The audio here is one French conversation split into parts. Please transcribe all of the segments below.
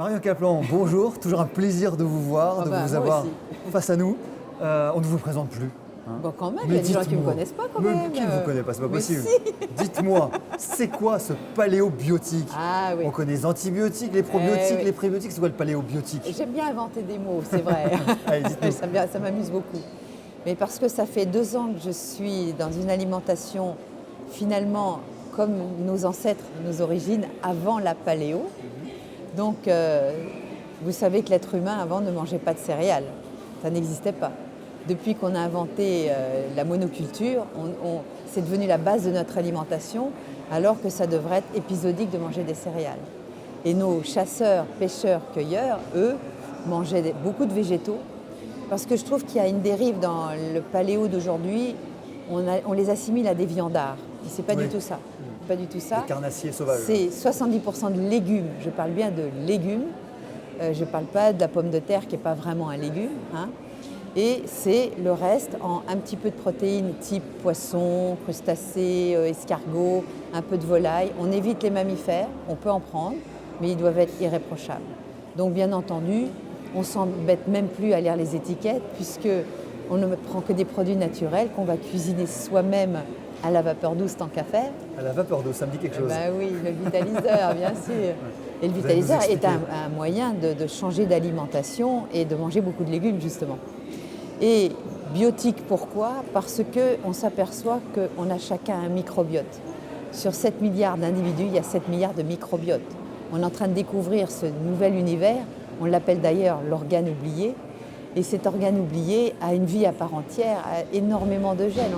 Marion Kaplan, bonjour, toujours un plaisir de vous voir, de vous avoir aussi. face à nous. On ne vous présente plus. Bon, quand même, il Mais y a des gens qui ne me dites-moi. connaissent pas quand Mais même. qui ne vous connaît pas, c'est pas Mais possible. si. Dites-moi, c'est quoi ce paléobiotique? Ah oui. On connaît les antibiotiques, les probiotiques, oui. les prébiotiques, c'est quoi le paléobiotique? J'aime bien inventer des mots, c'est vrai. Allez, dites-nous. Ça m'amuse beaucoup. Mais parce que ça fait 2 ans que je suis dans une alimentation finalement comme nos ancêtres, nos origines, avant la paléo. Donc, vous savez que l'être humain avant ne mangeait pas de céréales. Ça n'existait pas. Depuis qu'on a inventé la monoculture, c'est devenu la base de notre alimentation, alors que ça devrait être épisodique de manger des céréales. Et nos chasseurs, pêcheurs, cueilleurs, eux, mangeaient beaucoup de végétaux, parce que je trouve qu'il y a une dérive dans le paléo d'aujourd'hui, on les assimile à des viandards. Et c'est pas Oui. du tout ça. Pas du tout ça. Les carnassiers sauvages. C'est 70% de légumes. Je parle bien de légumes. Je ne parle pas de la pomme de terre qui n'est pas vraiment un légume. Hein. Et c'est le reste en un petit peu de protéines type poisson, crustacés, escargots, un peu de volaille. On évite les mammifères, on peut en prendre, mais ils doivent être irréprochables. Donc bien entendu, on ne s'embête même plus à lire les étiquettes puisqu'on ne prend que des produits naturels qu'on va cuisiner soi-même à la vapeur douce tant qu'à faire. À la vapeur d'eau, ça me dit quelque chose. Bah oui, le vitaliseur, bien sûr. Et le Vous allez nous vitaliseur est expliquer. un moyen de changer d'alimentation et de manger beaucoup de légumes, justement. Et biotique, pourquoi? Parce qu'on s'aperçoit qu'on a chacun un microbiote. Sur 7 milliards d'individus, il y a 7 milliards de microbiotes. On est en train de découvrir ce nouvel univers, on l'appelle d'ailleurs l'organe oublié. Et cet organe oublié a une vie à part entière, a énormément de gènes.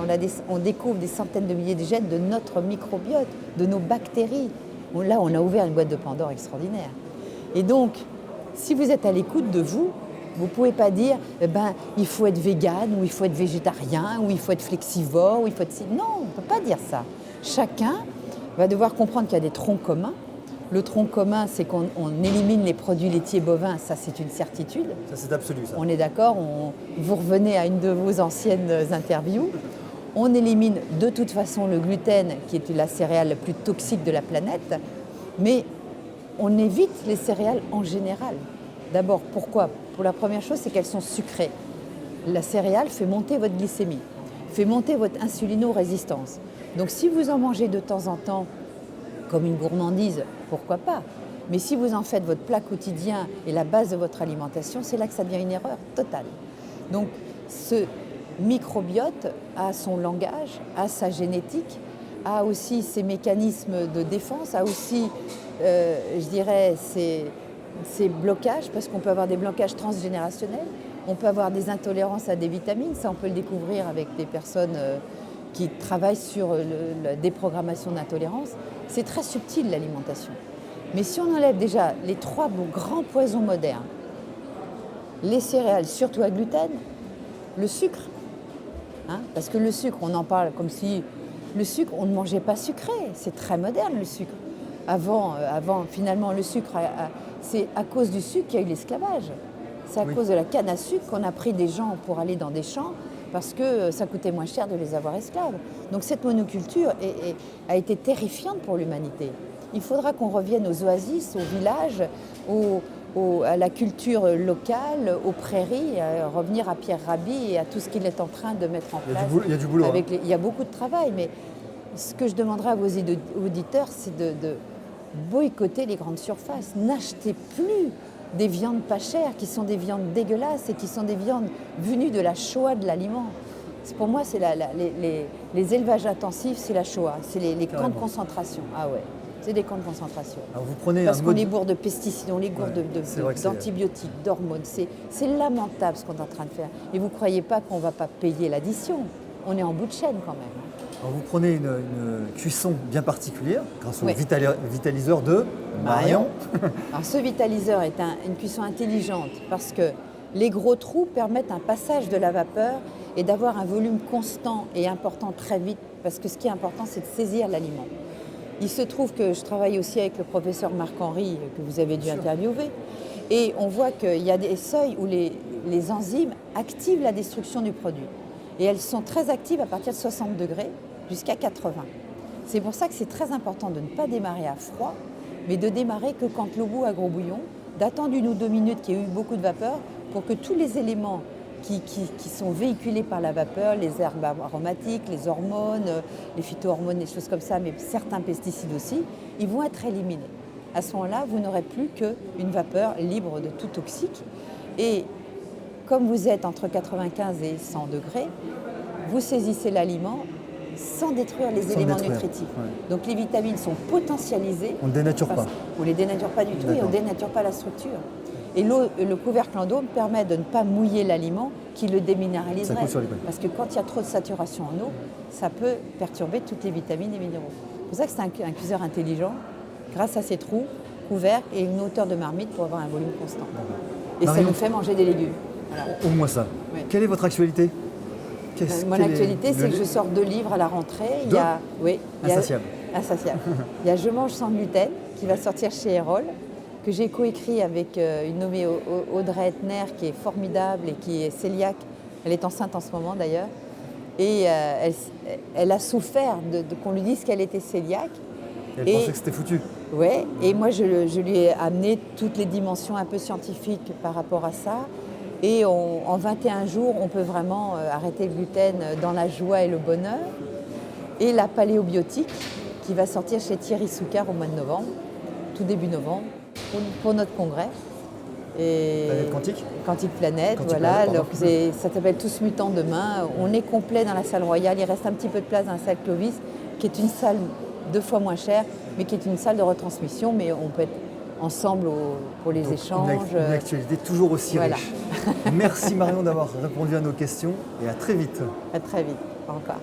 On découvre des centaines de milliers de gènes de notre microbiote, de nos bactéries. Là, on a ouvert une boîte de Pandore extraordinaire. Et donc, si vous êtes à l'écoute de vous, vous ne pouvez pas dire il faut être végane, ou il faut être végétarien, ou il faut être flexivore, ou il faut être... Non, on ne peut pas dire ça. Chacun va devoir comprendre qu'il y a des troncs communs. Le tronc commun, c'est qu'on élimine les produits laitiers bovins, ça c'est une certitude. Ça, c'est absolu, ça. On est d'accord, vous revenez à une de vos anciennes interviews. On élimine de toute façon le gluten, qui est la céréale la plus toxique de la planète, mais on évite les céréales en général. D'abord, pourquoi? Pour la première chose, c'est qu'elles sont sucrées. La céréale fait monter votre glycémie, fait monter votre insulino-résistance. Donc si vous en mangez de temps en temps, comme une gourmandise, pourquoi pas? Mais si vous en faites votre plat quotidien et la base de votre alimentation, c'est là que ça devient une erreur totale. Donc ce microbiote a son langage, a sa génétique, a aussi ses mécanismes de défense, a aussi, je dirais, ses blocages, parce qu'on peut avoir des blocages transgénérationnels, on peut avoir des intolérances à des vitamines, ça on peut le découvrir avec des personnes qui travaillent sur la déprogrammation d'intolérance. C'est très subtil l'alimentation. Mais si on enlève déjà les 3 grands poisons modernes, les céréales, surtout à gluten, le sucre, hein, parce que le sucre, on en parle comme si le sucre, on ne mangeait pas sucré, c'est très moderne le sucre. Avant finalement, le sucre, c'est à cause du sucre qu'il y a eu l'esclavage. C'est à cause de la canne à sucre qu'on a pris des gens pour aller dans des champs parce que ça coûtait moins cher de les avoir esclaves. Donc cette monoculture a été terrifiante pour l'humanité. Il faudra qu'on revienne aux oasis, aux villages, à la culture locale, aux prairies, à revenir à Pierre Rabhi et à tout ce qu'il est en train de mettre en place. Il y a du boulot. Il y a beaucoup de travail, mais ce que je demanderai à vos auditeurs, c'est de boycotter les grandes surfaces. N'achetez plus des viandes pas chères, qui sont des viandes dégueulasses et qui sont des viandes venues de la Shoah de l'aliment. Pour moi, c'est les élevages intensifs, c'est la Shoah, c'est les camps de concentration. Ah ouais, c'est des camps de concentration. Alors vous prenez parce qu'on les bourre de pesticides, on les bourre c'est d'antibiotiques, d'hormones. C'est lamentable ce qu'on est en train de faire. Et vous ne croyez pas qu'on ne va pas payer l'addition. On est en bout de chaîne quand même. Alors vous prenez une cuisson bien particulière grâce au Oui. vitaliseur de Marion. Alors ce vitaliseur est une cuisson intelligente parce que les gros trous permettent un passage de la vapeur et d'avoir un volume constant et important très vite, parce que ce qui est important, c'est de saisir l'aliment. Il se trouve que je travaille aussi avec le professeur Marc-Henri, que vous avez dû interviewer, et on voit qu'il y a des seuils où les enzymes activent la destruction du produit. Et elles sont très actives à partir de 60 degrés jusqu'à 80. C'est pour ça que c'est très important de ne pas démarrer à froid, mais de démarrer que quand l'eau bout à gros bouillon, d'attendre 1 ou 2 minutes qu'il y ait eu beaucoup de vapeur pour que tous les éléments qui sont véhiculés par la vapeur, les herbes aromatiques, les hormones, les phytohormones, des choses comme ça, mais certains pesticides aussi, ils vont être éliminés. À ce moment-là, vous n'aurez plus qu'une vapeur libre de tout toxique. Et comme vous êtes entre 95 et 100 degrés, vous saisissez l'aliment sans détruire les éléments nutritifs. Ouais. Donc les vitamines sont potentialisées. On ne dénature pas. On ne les dénature pas du tout et on ne dénature pas la structure. Et le couvercle en dôme permet de ne pas mouiller l'aliment qui le déminéraliserait. Ça coule sur les couilles. Parce que quand il y a trop de saturation en eau, ça peut perturber toutes les vitamines et minéraux. C'est pour ça que c'est un cuiseur intelligent, grâce à ses trous, couvercles et une hauteur de marmite pour avoir un volume constant. Et Marion, ça nous fait manger des légumes. Voilà. Au moins ça. Oui. Quelle est votre actualité? Mon actualité, c'est que je sors 2 livres à la rentrée. Il y a, oui, Insatiable. Insatiable. Il y a Je mange sans gluten qui va sortir chez Erol, que j'ai coécrit avec une nommée Audrey Etner qui est formidable et qui est cœliaque. Elle est enceinte en ce moment d'ailleurs. Et elle a souffert qu'on lui dise qu'elle était cœliaque. Elle pensait que c'était foutu. Oui, et moi je lui ai amené toutes les dimensions un peu scientifiques par rapport à ça. Et en 21 jours, on peut vraiment arrêter le gluten dans la joie et le bonheur. Et la paléobiotique qui va sortir chez Thierry Soucard au mois de novembre, tout début novembre, pour notre congrès. Et Planète Quantique. Quantique Planète, Quantique voilà. Planète, Donc ça s'appelle Tous Mutants demain. On est complet dans la salle royale. Il reste un petit peu de place dans la salle Clovis, qui est une salle 2 fois moins chère, mais qui est une salle de retransmission. Mais on peut être ensemble pour les échanges. Une actualité toujours aussi voilà. riche. Merci Marion d'avoir répondu à nos questions et à très vite. À très vite. Au revoir.